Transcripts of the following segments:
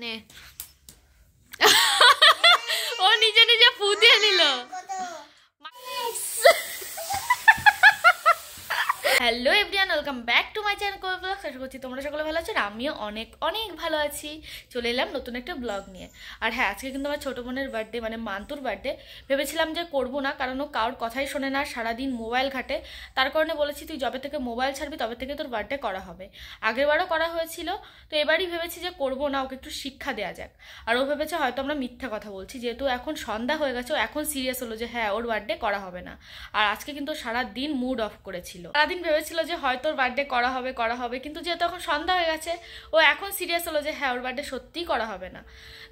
নে ও নিজে নিজে ফু দিয়ে নিল। Hello everyone, welcome back to my channel Koyel blogs. আশা করছি তোমরা সকলে ভালো আছো, আমিও অনেক অনেক ভালো আছি। চলে এলাম নতুন একটা ব্লগ নিয়ে। আর হ্যাঁ, আজকে কিন্তু আমার ছোটো বোনের বার্থডে, মানে মান্তুর বার্থডে। ভেবেছিলাম যে করবো না, কারণ ও কারোর কথাই শোনে না, সারাদিন মোবাইল ঘাটে। তার কারণে বলেছি তুই যবে থেকে মোবাইল ছাড়বি তবে থেকে তোর বার্থডে করা হবে। আগেরবারও করা হয়েছিল, তো এবারই ভেবেছি যে করবো না, ওকে একটু শিক্ষা দেওয়া যাক। আর ও ভেবেছে হয়তো আমরা মিথ্যা কথা বলছি, যেহেতু এখন সন্ধ্যা হয়ে গেছে, ও এখন সিরিয়াস হলো যে হ্যাঁ ওর বার্থডে করা হবে না। আর আজকে কিন্তু সারাদিন মুড অফ করেছিল, সারাদিন ভেবেছিল যে হয়তো ওর বার্থডে করা হবে, কিন্তু যেহেতু এখন সন্ধ্যা হয়ে গেছে, ও এখন সিরিয়াস হলো যে হ্যাঁ ওর বার্থডে সত্যিই করা হবে না।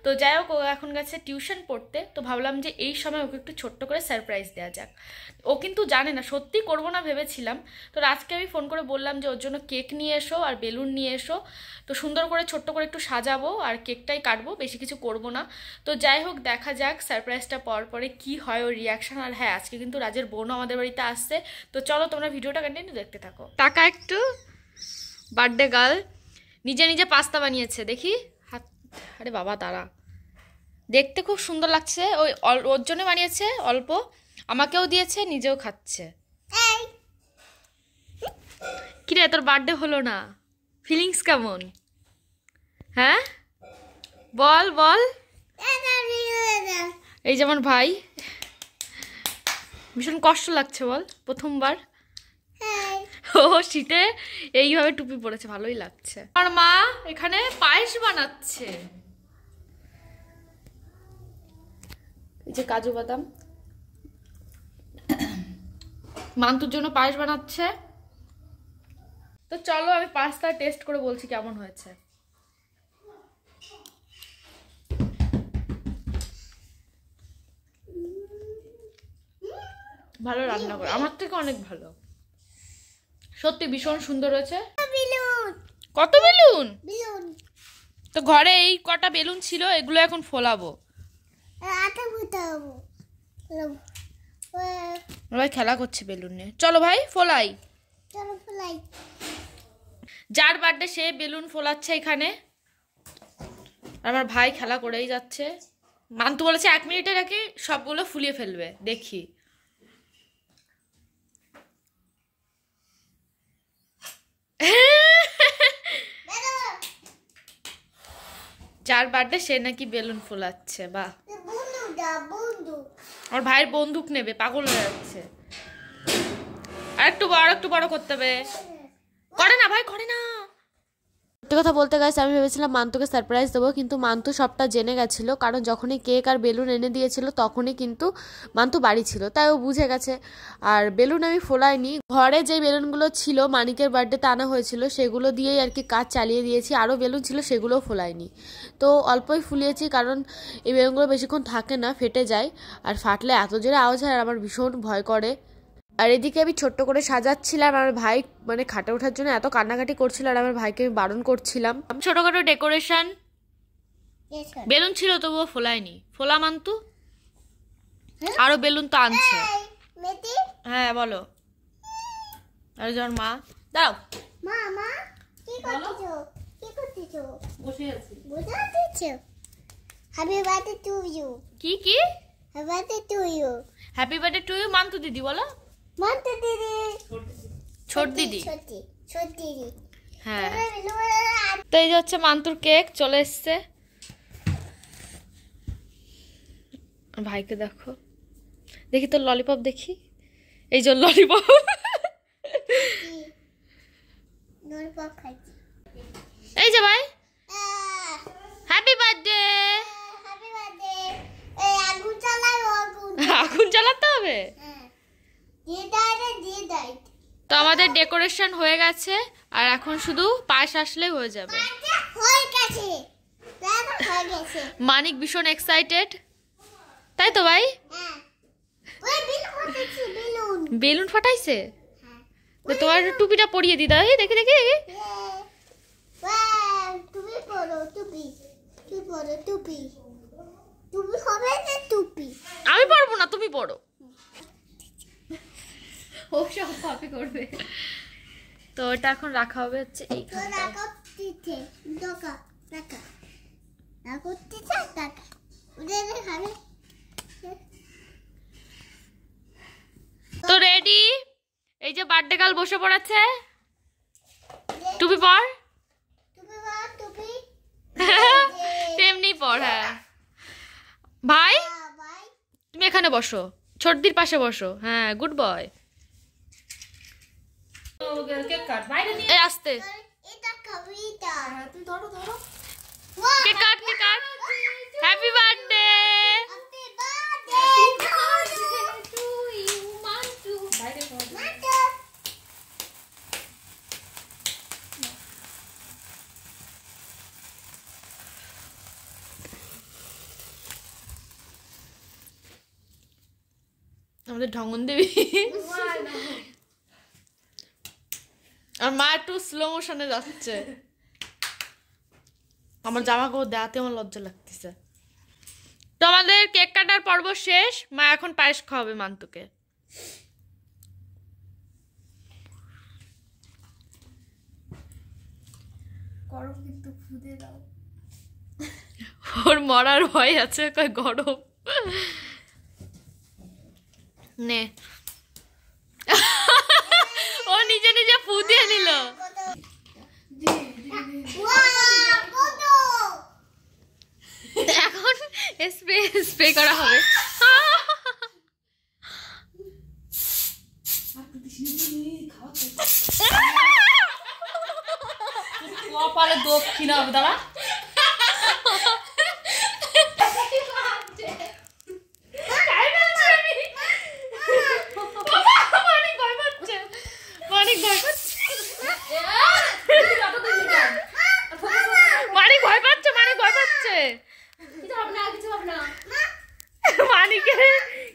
তো যাই হোক, ও এখন গেছে টিউশন পড়তে। তো ভাবলাম যে এই সময় ওকে একটু ছোট্ট করে সারপ্রাইজ দেওয়া যাক। ও কিন্তু জানে না, সত্যি করবো না ভেবেছিলাম। তো আজকে আমি ফোন করে বললাম যে ওর জন্য কেক নিয়ে এসো আর বেলুন নিয়ে এসো। তো সুন্দর করে ছোট্ট করে একটু সাজাবো আর কেকটাই কাটবো, বেশি কিছু করবো না। তো যাই হোক, দেখা যাক সারপ্রাইজটা পাওয়ার পরে কি হয় ওর রিয়াকশন। আর হ্যাঁ, আজকে কিন্তু রাজের বোনও আমাদের বাড়িতে আসছে। তো চলো তোমরা ভিডিওটা কন্টিনিউ দেখতে থাকো। টাকা একটু বার্থডে গার্ল নিজে নিজে পাস্তা বানিয়েছে, দেখি হাত। আরে বাবা, তারা দেখতে খুব সুন্দর লাগছে। ওই ওর জন্য বানিয়েছে অল্প, আমাকেও দিয়েছে, নিজেও খাচ্ছে। কিরে, তোর বার্থডে হলো না, ফিলিংস কেমন? হ্যাঁ বল বল। এই যেমন ভাই, ভীষণ কষ্ট লাগছে বল, প্রথমবার ও শীতে এইভাবে টুপি পরেছে, ভালোই লাগছে। আর মা এখানে পায়েস বানাচ্ছে, এই যে কাজু বাদাম, মান্তুর জন্য পায়েস বানাচ্ছে। তো চলো আমি পাস্তা টেস্ট করে বলছি কেমন হয়েছে। ভালো রান্না করে, আমার থেকে অনেক ভালো, সত্যি ভীষণ সুন্দর হয়েছে। কত বেলুন? তো ঘরে এই কটা বেলুন ছিল, এগুলো এখন ফোলাবো। ভাই খেলা করছে বেলুন নিয়ে, চলো ভাই ফোলাই। যার বার্থডে সে বেলুন ফোলাচ্ছে এখানে, আমার ভাই খেলা করেই যাচ্ছে। মান্তু বলেছে 1 মিনিটের আগে সবগুলো ফুলিয়ে ফেলবে, দেখি। যার বার্থডে সে নাকি বেলুন ফোলাচ্ছে, বাহ। আমার ভাইয়ের বন্দুক নেবে, পাগল হয়ে যাচ্ছে। আর একটু বড় করতে হবে। করে না ভাই, করে না। সত্যি কথা বলতে গেছে, আমি ভেবেছিলাম মান্তুকে সারপ্রাইজ দেবো, কিন্তু মান্তু সবটা জেনে গেছিলো, কারণ যখনই কেক আর বেলুন এনে দিয়েছিল তখনই কিন্তু মান্তু বাড়ি ছিল, তাই ও বুঝে গেছে। আর বেলুন আমি ফোলাইনি, ঘরে যে বেলুনগুলো ছিল মানিকের বার্থডেতে আনা হয়েছিল সেগুলো দিয়েই আর কি কাজ চালিয়ে দিয়েছি। আরও বেলুন ছিল, সেগুলোও ফোলাইনি। তো অল্পই ফুলিয়েছি, কারণ এই বেলুনগুলো বেশিক্ষণ থাকে না, ফেটে যায়। আর ফাটলে এত জোরে আওয়াজ হয়, আর আমার ভীষণ ভয় করে। আর এদিকে আমি ছোট্ট করে সাজাচ্ছিলাম, আমার ভাই মানে খাটে ওঠার জন্য এত কান্নাকাটি করছিল, আর আমার ভাইকে আমি বারণ করছিলাম। ছোটখাটো ডেকোরেশন বেলুন ছিল, তবুও ফোলায়নি। ফোলা মান্তু, আরো বেলুন তো আনছে। হ্যাঁ বলো। আর যার মা, দাও মা, কি করতেছো? বসে আছি। Happy birthday to you. কি happy birthday to you. Happy birthday to you Mantu দিদি বলো। মান্তু দিদি, ছোট দিদি, ছোট দিদি। হ্যাঁ, তো এই যে হচ্ছে মান্তুর কেক চলে এসছে। ভাইকে দেখো, দেখি তোর ললিপপ, দেখি। এই যে ললিপপ, এই যে ভাই হ্যাপি বার্থডে। আগুন জ্বালাতে হবে। তো আমাদের ডেকোরেশন হয়ে গেছে, আর এখন শুধু পায়েস আসলেই হয়ে যাবে। মানিক ভীষণ এক্সাইটেড, তাই তো ভাই? বেলুন ফাটাইছে, তোমার টুপিটা পরিয়ে দি দাও, দেখি দেখি। আমি পারবো না, তুমি পড়ো। ও সব কপি করবে। তো এটা এখন রাখা হবে হচ্ছে এইখানে। তো রেডি, এই যে বার্থডে গার্ল বসে পড়েছে। টুপি পর, এমনি পর। হ্যাঁ ভাই, তুমি এখানে বসো, ছোটদির পাশে বসো। হ্যাঁ, গুড বয়। এই আসতে, cake cut, cake cut. Happy birthday. আমাদের ঢঙ্গন দেবী আর মা একটু স্লো মোশনে যাচ্ছে। আমার জামা কাপড় দেখাতে আমার লজ্জা লাগতেছে। তো আমাদের কেক কাটার পর্ব শেষ। মা এখন পায়েস খাওয়াবে মান্তুকে। ওর মরার ভয় আছে, কয় গরম। নে, ও নিজে নিজে ফু দিয়ে নিল। এখন স্প্রে স্প্রে করা হবে। কপালে দক্ষিণ হবে দাঁড়া।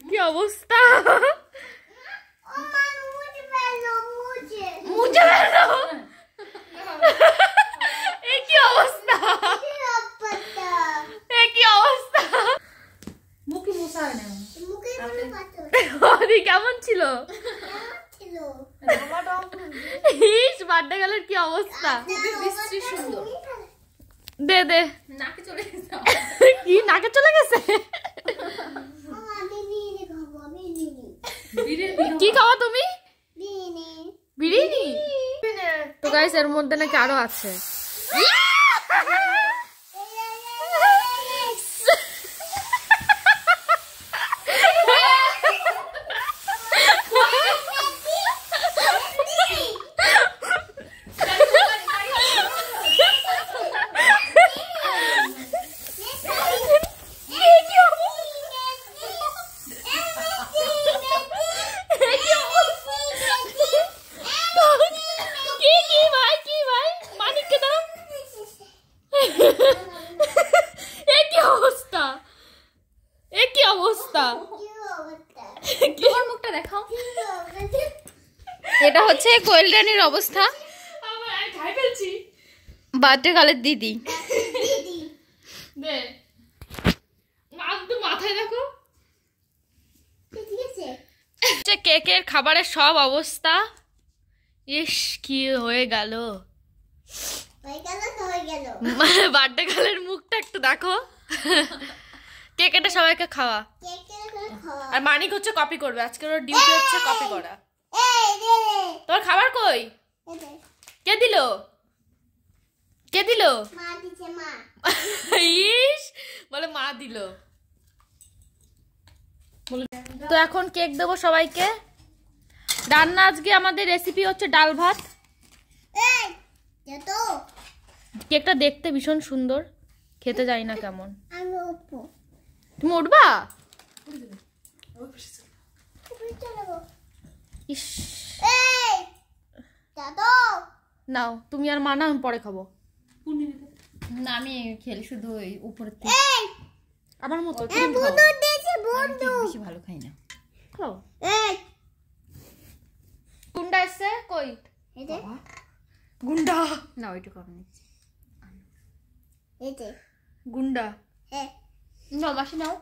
কি অবস্থা, কি অবস্থা, কি অবস্থা। কেমন ছিল বার্থডে গার্লের? কি অবস্থা, দে দে। কি নাকে চলে গেছে? কি খাওয়া তুমি? বিরিয়ানি। তো গাইস, এর মধ্যে নাকি আরো আছে। এটা হচ্ছে কোয়েল রানীর অবস্থা। বার্থডে গার্লের দিদি। মাথায় দেখো কেকের খাবারের সব অবস্থা। ইস, কি হয়ে গেল। বার্থডে গার্লের মুখটা একটু দেখো। কেক এটা সবাইকে খাওয়া। আর মানিক হচ্ছে কপি করবে, আজকে ওর ডিউটি হচ্ছে কপি করা। তোর খাবার কই? কে দিল? কে দিল? ইস, বলে মা দিল। তো এখন কেক দেবো সবাইকে। রান্না আজকে আমাদের রেসিপি হচ্ছে ডাল ভাত। কেকটা দেখতে ভীষণ সুন্দর, খেতে যাই না কেমন। তুমি উঠবা? ইস, নাও তুমি আর মা, না আমি পরে খাবো। না, আমি খেলি শুধু উপরের থেকে। আমার মতো বেশি ভালো খাই না। খাও। গুন্ডা এসছে কই? গুন্ডা না, ওইটুকু আমি নিচ্ছি। গুন্ডা নাও মাসি, নাও।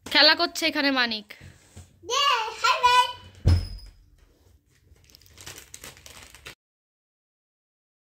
খেলা করছে এখানে মানিক।